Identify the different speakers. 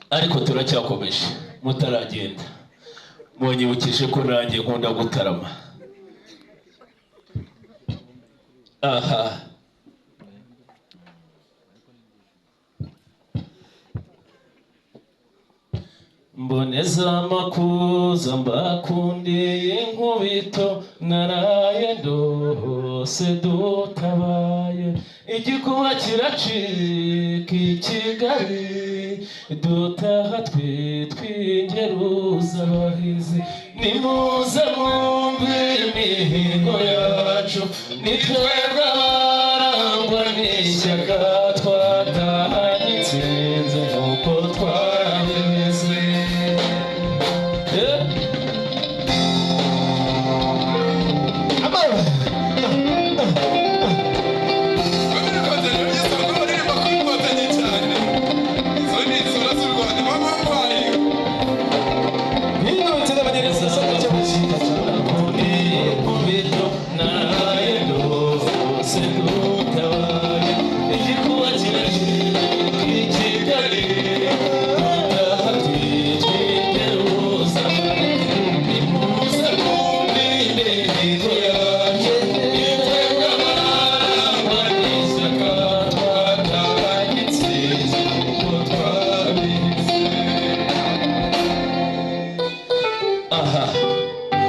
Speaker 1: ariko turacyakomeje mutaragenda munyibukije ko nanjye nkunda gutarama. Aha mboneza makuza mbakundiye inkubito naraye ndose dutabaye igikuba kiracika i Kigali dutaha twingeruza abahizi nimuze mwumve imihigo yacu nitwebwe